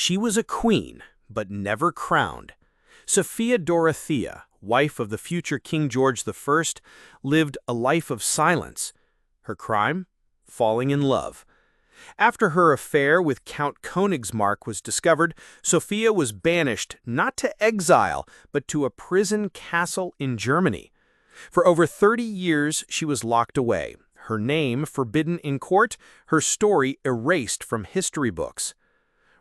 She was a queen, but never crowned. Sophia Dorothea, wife of the future King George I, lived a life of silence. Her crime? Falling in love. After her affair with Count Königsmark was discovered, Sophia was banished not to exile, but to a prison castle in Germany. For over 30 years, she was locked away, her name forbidden in court, her story erased from history books.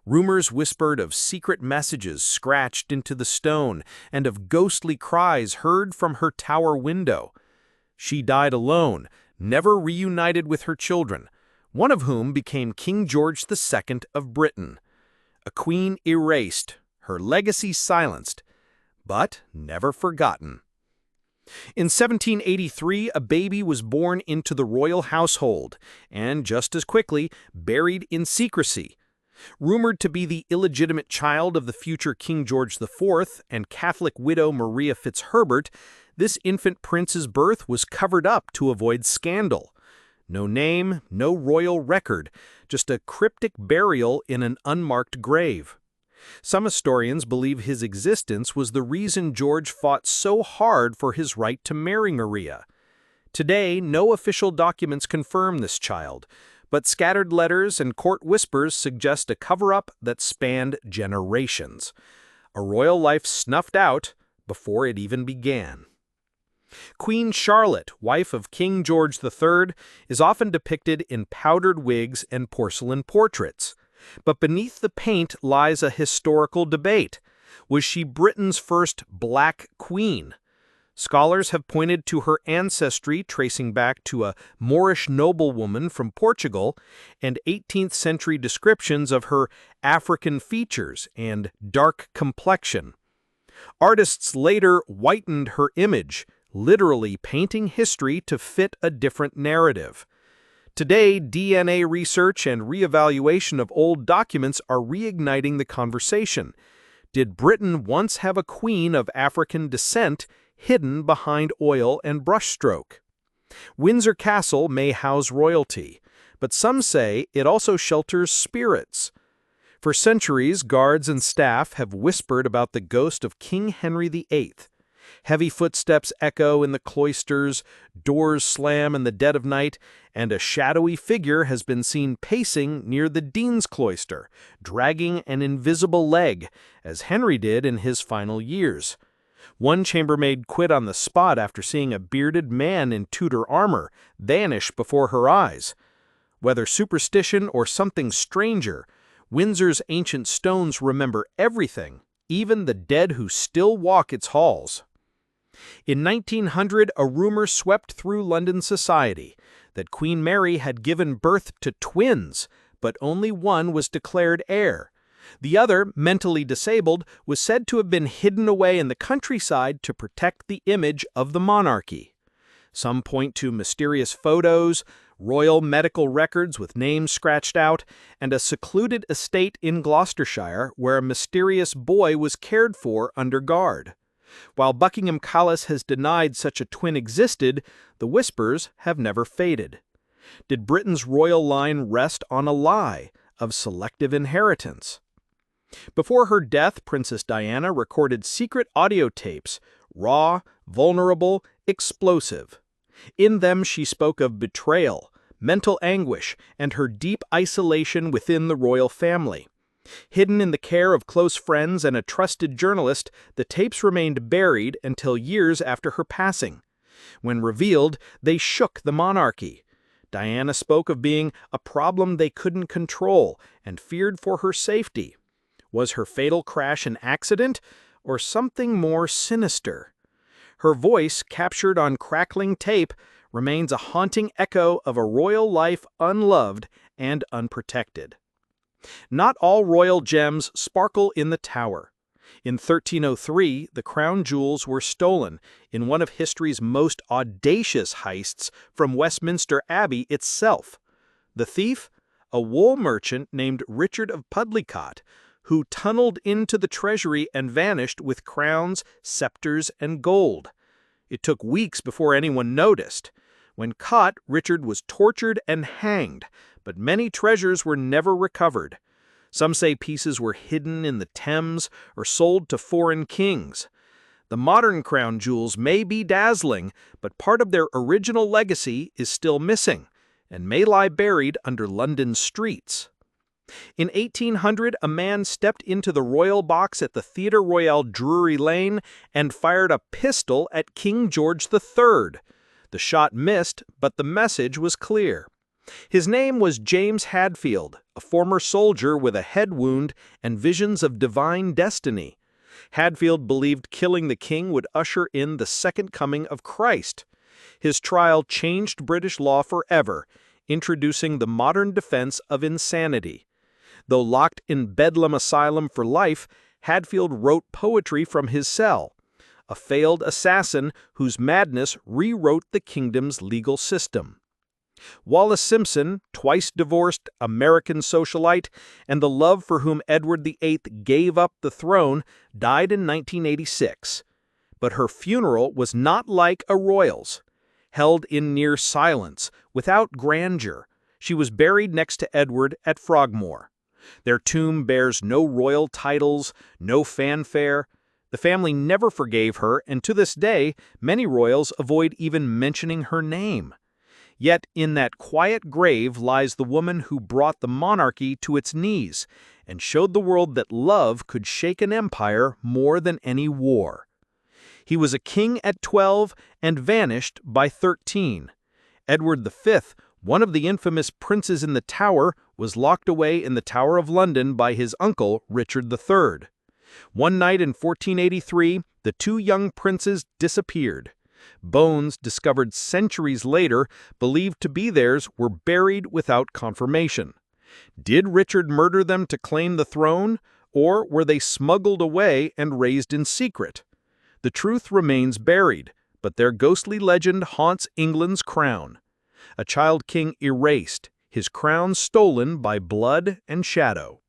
Rumors whispered of secret messages scratched into the stone and of ghostly cries heard from her tower window. She died alone, never reunited with her children, one of whom became King George II of Britain. A queen erased, her legacy silenced, but never forgotten. In 1783, a baby was born into the royal household, and just as quickly, buried in secrecy. Rumored to be the illegitimate child of the future King George IV and Catholic widow Maria Fitzherbert, this infant prince's birth was covered up to avoid scandal. No name, no royal record, just a cryptic burial in an unmarked grave. Some historians believe his existence was the reason George fought so hard for his right to marry Maria. Today, no official documents confirm this child, but scattered letters and court whispers suggest a cover-up that spanned generations. A royal life snuffed out before it even began. Queen Charlotte, wife of King George III, is often depicted in powdered wigs and porcelain portraits. But beneath the paint lies a historical debate. Was she Britain's first black queen? Scholars have pointed to her ancestry tracing back to a Moorish noblewoman from Portugal and 18th-century descriptions of her African features and dark complexion. Artists later whitened her image, literally painting history to fit a different narrative. Today, DNA research and reevaluation of old documents are reigniting the conversation. Did Britain once have a queen of African descent hidden behind oil and brushstroke? Windsor Castle may house royalty, but some say it also shelters spirits. For centuries, guards and staff have whispered about the ghost of King Henry VIII. Heavy footsteps echo in the cloisters, doors slam in the dead of night, and a shadowy figure has been seen pacing near the Dean's Cloister, dragging an invisible leg, as Henry did in his final years. One chambermaid quit on the spot after seeing a bearded man in Tudor armor vanish before her eyes. Whether superstition or something stranger, Windsor's ancient stones remember everything, even the dead who still walk its halls. In 1900, a rumor swept through London society that Queen Mary had given birth to twins, but only one was declared heir. The other, mentally disabled, was said to have been hidden away in the countryside to protect the image of the monarchy. Some point to mysterious photos, royal medical records with names scratched out, and a secluded estate in Gloucestershire where a mysterious boy was cared for under guard. While Buckingham Palace has denied such a twin existed, the whispers have never faded. Did Britain's royal line rest on a lie of selective inheritance? Before her death, Princess Diana recorded secret audio tapes, raw, vulnerable, explosive. In them she spoke of betrayal, mental anguish, and her deep isolation within the royal family. Hidden in the care of close friends and a trusted journalist, the tapes remained buried until years after her passing. When revealed, they shook the monarchy. Diana spoke of being a problem they couldn't control and feared for her safety. Was her fatal crash an accident or something more sinister? Her voice, captured on crackling tape, remains a haunting echo of a royal life unloved and unprotected. Not all royal gems sparkle in the tower. In 1303, the crown jewels were stolen in one of history's most audacious heists from Westminster Abbey itself. The thief? A wool merchant named Richard of Pudlicott, who tunneled into the treasury and vanished with crowns, scepters, and gold. It took weeks before anyone noticed. When caught, Richard was tortured and hanged, but many treasures were never recovered. Some say pieces were hidden in the Thames or sold to foreign kings. The modern crown jewels may be dazzling, but part of their original legacy is still missing and may lie buried under London's streets. In 1800, a man stepped into the royal box at the Theatre Royal Drury Lane and fired a pistol at King George III. The shot missed, but the message was clear. His name was James Hadfield, a former soldier with a head wound and visions of divine destiny. Hadfield believed killing the king would usher in the second coming of Christ. His trial changed British law forever, introducing the modern defense of insanity. Though locked in Bedlam Asylum for life, Hadfield wrote poetry from his cell, a failed assassin whose madness rewrote the kingdom's legal system. Wallace Simpson, twice divorced American socialite, and the love for whom Edward VIII gave up the throne, died in 1986. But her funeral was not like a royal's. Held in near silence, without grandeur, she was buried next to Edward at Frogmore. Their tomb bears no royal titles, no fanfare. The family never forgave her, and to this day, many royals avoid even mentioning her name. Yet in that quiet grave lies the woman who brought the monarchy to its knees and showed the world that love could shake an empire more than any war. He was a king at 12 and vanished by 13. Edward V, one of the infamous princes in the Tower, was locked away in the Tower of London by his uncle, Richard III. One night in 1483, the two young princes disappeared. Bones, discovered centuries later, believed to be theirs, were buried without confirmation. Did Richard murder them to claim the throne, or were they smuggled away and raised in secret? The truth remains buried, but their ghostly legend haunts England's crown. A child king erased, his crown stolen by blood and shadow.